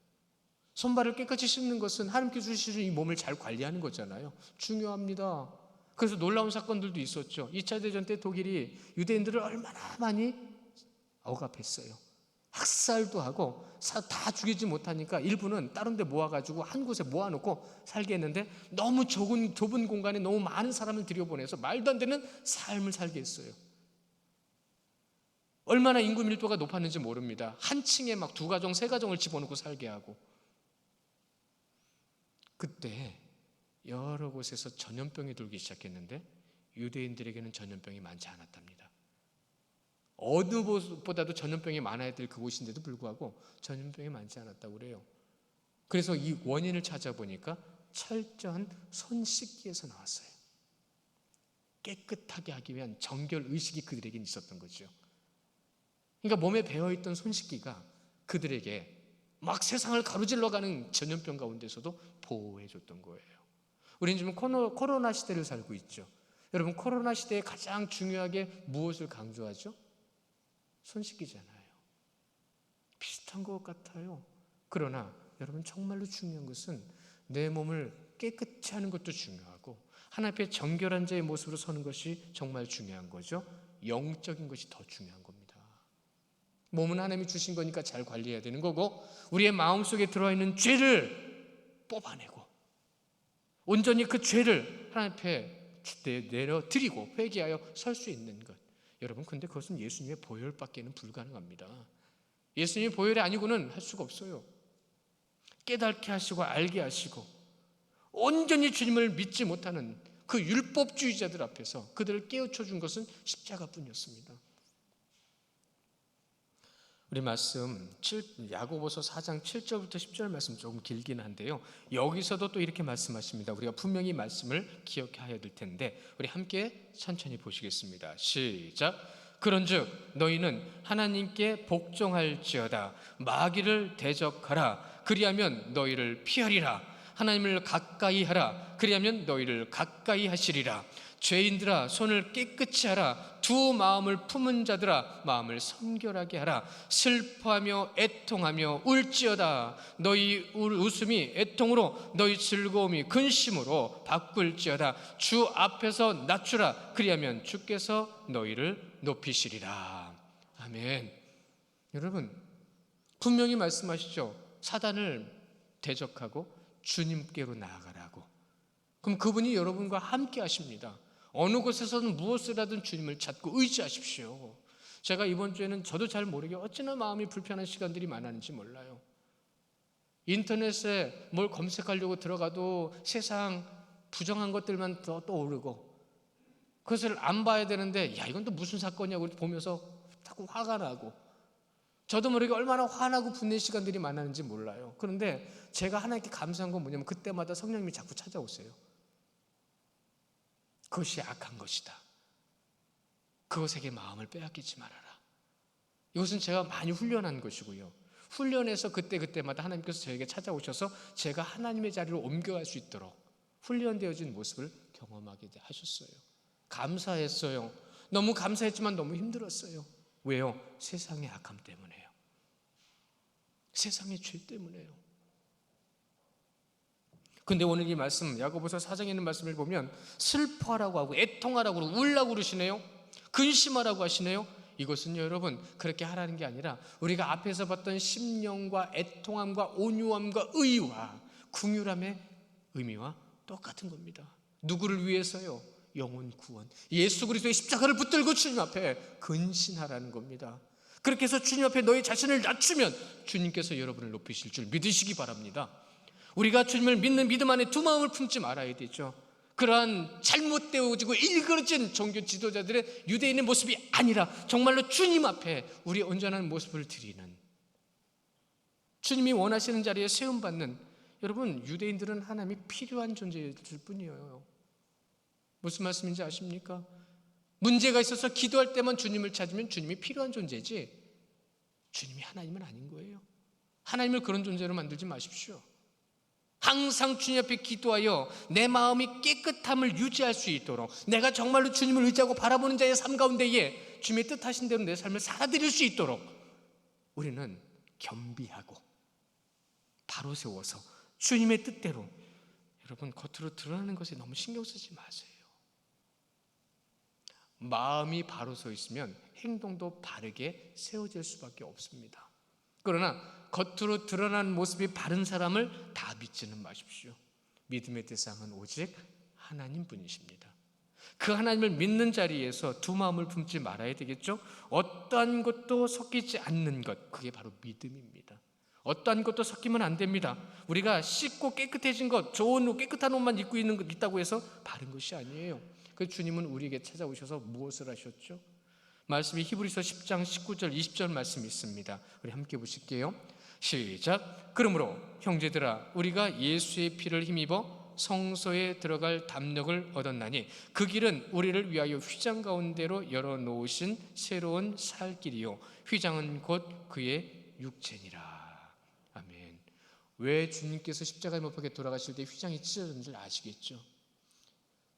A: 손발을 깨끗이 씻는 것은 하나님께서 주시는 이 몸을 잘 관리하는 거잖아요. 중요합니다. 그래서 놀라운 사건들도 있었죠. 2차 대전 때 독일이 유대인들을 얼마나 많이 억압했어요. 학살도 하고 다 죽이지 못하니까 일부는 다른 데 모아가지고 한 곳에 모아놓고 살게 했는데, 너무 좁은 공간에 너무 많은 사람을 들여보내서 말도 안 되는 삶을 살게 했어요. 얼마나 인구 밀도가 높았는지 모릅니다. 한 층에 막 2가정, 3가정을 집어넣고 살게 하고. 그때 여러 곳에서 전염병이 돌기 시작했는데 유대인들에게는 전염병이 많지 않았답니다. 어느 곳보다도 전염병이 많아야 될 그곳인데도 불구하고 전염병이 많지 않았다고 그래요. 그래서 이 원인을 찾아보니까 철저한 손 씻기에서 나왔어요. 깨끗하게 하기 위한 정결 의식이 그들에게 있었던 거죠. 그러니까 몸에 배어있던 손 씻기가 그들에게 막 세상을 가로질러가는 전염병 가운데서도 보호해줬던 거예요. 우리는 지금 코로나 시대를 살고 있죠. 여러분, 코로나 시대에 가장 중요하게 무엇을 강조하죠? 손 씻기잖아요. 비슷한 것 같아요. 그러나 여러분, 정말로 중요한 것은 내 몸을 깨끗이 하는 것도 중요하고 하나님 앞에 정결한 자의 모습으로 서는 것이 정말 중요한 거죠. 영적인 것이 더 중요한 겁니다. 몸은 하나님이 주신 거니까 잘 관리해야 되는 거고, 우리의 마음속에 들어있는 죄를 뽑아내고 온전히 그 죄를 하나님 앞에 내려드리고 회개하여 설 수 있는 것. 여러분, 근데 그것은 예수님의 보혈밖에는 불가능합니다. 예수님의 보혈이 아니고는 할 수가 없어요. 깨닫게 하시고 알게 하시고 온전히 주님을 믿지 못하는 그 율법주의자들 앞에서 그들을 깨우쳐 준 것은 십자가뿐이었습니다. 우리 말씀 야고보서 4장 7절부터 10절 말씀 조금 길긴 한데요, 여기서도 또 이렇게 말씀하십니다. 우리가 분명히 말씀을 기억해야 될 텐데 우리 함께 천천히 보시겠습니다. 시작. 그런즉 너희는 하나님께 복종할지어다. 마귀를 대적하라. 그리하면 너희를 피하리라. 하나님을 가까이 하라. 그리하면 너희를 가까이 하시리라. 죄인들아, 손을 깨끗이 하라. 두 마음을 품은 자들아, 마음을 성결하게 하라. 슬퍼하며 애통하며 울지어다. 너희 웃음이 애통으로, 너희 즐거움이 근심으로 바꿀지어다. 주 앞에서 낮추라. 그리하면 주께서 너희를 높이시리라. 아멘. 여러분, 분명히 말씀하시죠. 사단을 대적하고 주님께로 나아가라고. 그럼 그분이 여러분과 함께 하십니다. 어느 곳에서든 무엇을 하든 주님을 찾고 의지하십시오. 제가 이번 주에는 저도 잘 모르게 어찌나 마음이 불편한 시간들이 많았는지 몰라요. 인터넷에 뭘 검색하려고 들어가도 세상 부정한 것들만 더 떠오르고, 그것을 안 봐야 되는데 야, 이건 또 무슨 사건이냐고 보면서 자꾸 화가 나고, 저도 모르게 얼마나 화나고 분낸 시간들이 많았는지 몰라요. 그런데 제가 하나님께 감사한 건 뭐냐면 그때마다 성령님이 자꾸 찾아오세요. 그것이 악한 것이다. 그것에게 마음을 빼앗기지 말아라. 이것은 제가 많이 훈련한 것이고요. 훈련해서 그때마다 하나님께서 저에게 찾아오셔서 제가 하나님의 자리로 옮겨갈 수 있도록 훈련되어진 모습을 경험하게 하셨어요. 감사했어요. 너무 감사했지만 너무 힘들었어요. 왜요? 세상의 악함 때문에요. 세상의 죄 때문에요. 근데 오늘 이 말씀, 야고보서 4장에 있는 말씀을 보면 슬퍼하라고 하고 애통하라고 그러고 울라고 그러시네요. 근심하라고 하시네요. 이것은 여러분 그렇게 하라는 게 아니라 우리가 앞에서 봤던 심령과 애통함과 온유함과 의와 긍휼함의 의미와 똑같은 겁니다. 누구를 위해서요? 영혼 구원, 예수 그리스도의 십자가를 붙들고 주님 앞에 근신하라는 겁니다. 그렇게 해서 주님 앞에 너희 자신을 낮추면 주님께서 여러분을 높이실 줄 믿으시기 바랍니다. 우리가 주님을 믿는 믿음 안에 두 마음을 품지 말아야 되죠. 그러한 잘못되어지고 일그러진 종교 지도자들의 유대인의 모습이 아니라 정말로 주님 앞에 우리 온전한 모습을 드리는, 주님이 원하시는 자리에 세움받는, 여러분 유대인들은 하나님이 필요한 존재일 뿐이에요. 무슨 말씀인지 아십니까? 문제가 있어서 기도할 때만 주님을 찾으면 주님이 필요한 존재지 주님이 하나님은 아닌 거예요. 하나님을 그런 존재로 만들지 마십시오. 항상 주님 앞에 기도하여 내 마음이 깨끗함을 유지할 수 있도록, 내가 정말로 주님을 의지하고 바라보는 자의 삶 가운데에 주님의 뜻하신 대로 내 삶을 살아드릴 수 있도록 우리는 겸비하고 바로 세워서 주님의 뜻대로, 여러분 겉으로 드러나는 것에 너무 신경 쓰지 마세요. 마음이 바로 서 있으면 행동도 바르게 세워질 수밖에 없습니다. 그러나 겉으로 드러난 모습이 바른 사람을 다 믿지는 마십시오. 믿음의 대상은 오직 하나님뿐이십니다. 그 하나님을 믿는 자리에서 두 마음을 품지 말아야 되겠죠. 어떠한 것도 섞이지 않는 것, 그게 바로 믿음입니다. 어떠한 것도 섞이면 안 됩니다. 우리가 씻고 깨끗해진 것, 좋은 옷, 깨끗한 옷만 입고 있다고 해서 바른 것이 아니에요. 그 주님은 우리에게 찾아오셔서 무엇을 하셨죠? 말씀이 히브리서 10장 19절 20절 말씀이 있습니다. 우리 함께 보실게요. 시작. 그러므로 형제들아 우리가 예수의 피를 힘입어 성소에 들어갈 담력을 얻었나니 그 길은 우리를 위하여 휘장 가운데로 열어놓으신 새로운 살 길이요 휘장은 곧 그의 육체니라. 아멘. 왜 주님께서 십자가에 못 박혀 돌아가실 때 휘장이 찢어졌는지 아시겠죠?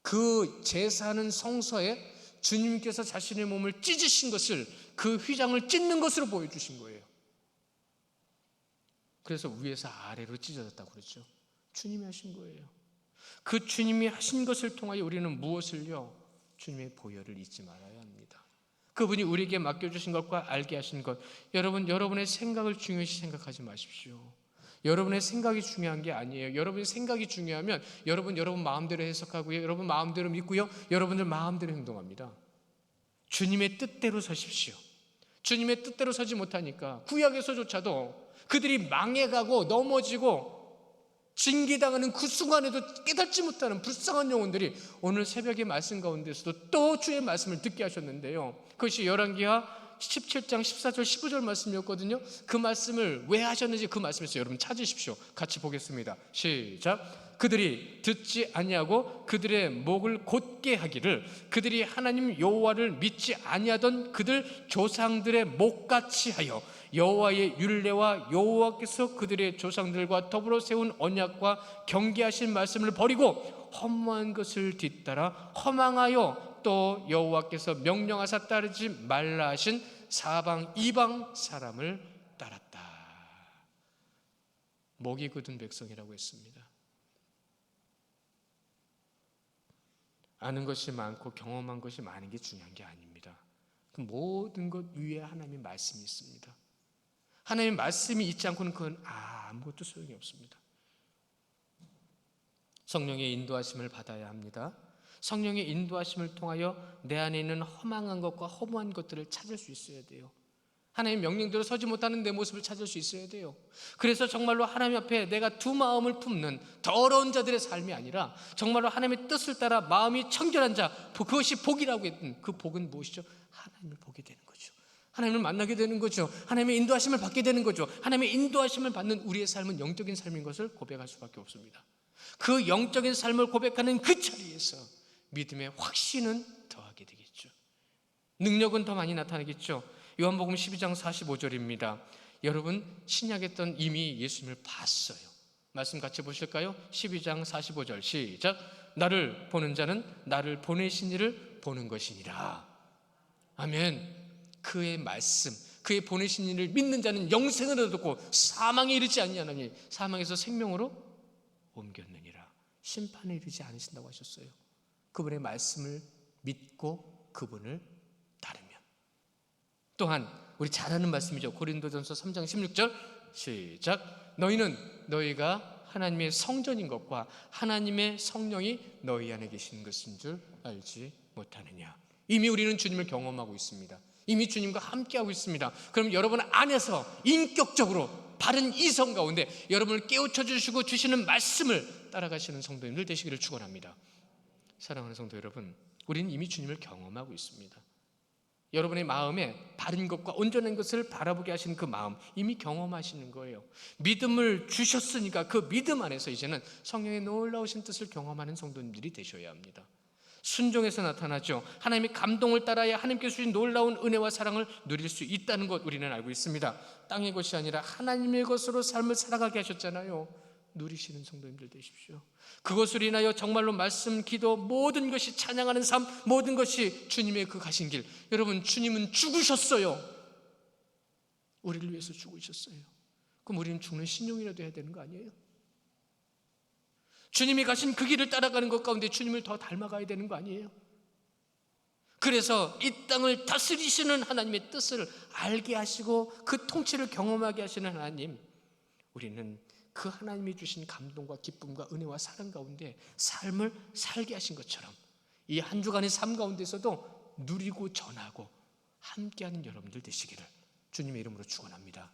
A: 그 제사하는 성소에 주님께서 자신의 몸을 찢으신 것을, 그 휘장을 찢는 것으로 보여주신 거예요. 그래서 위에서 아래로 찢어졌다고 그러죠. 주님이 하신 거예요. 그 주님이 하신 것을 통하여 우리는 무엇을요? 주님의 보혈을 잊지 말아야 합니다. 그분이 우리에게 맡겨주신 것과 알게 하신 것, 여러분의 생각을 중요시 생각하지 마십시오. 여러분의 생각이 중요한 게 아니에요. 여러분의 생각이 중요하면 여러분 마음대로 해석하고요, 여러분 마음대로 믿고요, 여러분들 마음대로 행동합니다. 주님의 뜻대로 서십시오. 주님의 뜻대로 서지 못하니까 구약에서조차도 그들이 망해가고 넘어지고 징계당하는 그 순간에도 깨닫지 못하는 불쌍한 영혼들이 오늘 새벽의 말씀 가운데서도 또 주의 말씀을 듣게 하셨는데요, 그것이 열왕기하 17장 14절 15절 말씀이었거든요. 그 말씀을 왜 하셨는지 그 말씀에서 여러분 찾으십시오. 같이 보겠습니다. 시작. 그들이 듣지 아니하고 그들의 목을 곧게 하기를 그들이 하나님 여호와를 믿지 아니하던 그들 조상들의 목같이 하여 여호와의 율례와 여호와께서 그들의 조상들과 더불어 세운 언약과 경계하신 말씀을 버리고 허무한 것을 뒤따라 허망하여 또 여호와께서 명령하사 따르지 말라 하신 사방 이방 사람을 따랐다. 목이 굳은 백성이라고 했습니다. 아는 것이 많고 경험한 것이 많은 게 중요한 게 아닙니다. 그 모든 것 위에 하나님의 말씀이 있습니다. 하나님의 말씀이 있지 않고는 그건 아무것도 소용이 없습니다. 성령의 인도하심을 받아야 합니다. 성령의 인도하심을 통하여 내 안에 있는 허망한 것과 허무한 것들을 찾을 수 있어야 돼요. 하나님의 명령대로 서지 못하는 내 모습을 찾을 수 있어야 돼요. 그래서 정말로 하나님 앞에 내가 두 마음을 품는 더러운 자들의 삶이 아니라 정말로 하나님의 뜻을 따라 마음이 청결한 자, 그것이 복이라고 했던 그 복은 무엇이죠? 하나님을 보게 되는 거죠. 하나님을 만나게 되는 거죠. 하나님의 인도하심을 받게 되는 거죠. 하나님의 인도하심을 받는 우리의 삶은 영적인 삶인 것을 고백할 수밖에 없습니다. 그 영적인 삶을 고백하는 그 자리에서 믿음의 확신은 더하게 되겠죠. 능력은 더 많이 나타나겠죠. 요한복음 12장 45절입니다. 여러분 신약에 던 이미 예수님을 봤어요. 말씀 같이 보실까요? 12장 45절 시작. 나를 보는 자는 나를 보내신 이를 보는 것이니라. 아멘. 그의 말씀, 그의 보내신 이를 믿는 자는 영생을 얻고 사망에 이르지 아니하나니 사망에서 생명으로 옮겼느니라. 심판에 이르지 않으신다고 하셨어요. 그분의 말씀을 믿고 그분을 따르면. 또한 우리 잘 아는 말씀이죠. 고린도전서 3장 16절 시작. 너희가 하나님의 성전인 것과 하나님의 성령이 너희 안에 계신 것인 줄 알지 못하느냐. 이미 우리는 주님을 경험하고 있습니다. 이미 주님과 함께하고 있습니다. 그럼 여러분 안에서 인격적으로 바른 이성 가운데 여러분을 깨우쳐 주시고 주시는 말씀을 따라가시는 성도님들 되시기를 축원합니다. 사랑하는 성도 여러분, 우리는 이미 주님을 경험하고 있습니다. 여러분의 마음에 바른 것과 온전한 것을 바라보게 하신 그 마음 이미 경험하시는 거예요. 믿음을 주셨으니까 그 믿음 안에서 이제는 성령의 놀라우신 뜻을 경험하는 성도님들이 되셔야 합니다. 순종에서 나타나죠. 하나님의 감동을 따라야 하나님께서 주신 놀라운 은혜와 사랑을 누릴 수 있다는 것 우리는 알고 있습니다. 땅의 것이 아니라 하나님의 것으로 삶을 살아가게 하셨잖아요. 누리시는 성도님들 되십시오. 그것을 인하여 정말로 말씀, 기도, 모든 것이 찬양하는 삶, 모든 것이 주님의 그 가신 길. 여러분, 주님은 죽으셨어요. 우리를 위해서 죽으셨어요. 그럼 우리는 죽는 신용이라도 해야 되는 거 아니에요? 주님이 가신 그 길을 따라가는 것 가운데 주님을 더 닮아가야 되는 거 아니에요? 그래서 이 땅을 다스리시는 하나님의 뜻을 알게 하시고 그 통치를 경험하게 하시는 하나님, 우리는 그 하나님이 주신 감동과 기쁨과 은혜와 사랑 가운데 삶을 살게 하신 것처럼 이 한 주간의 삶 가운데서도 누리고 전하고 함께하는 여러분들 되시기를 주님의 이름으로 축원합니다.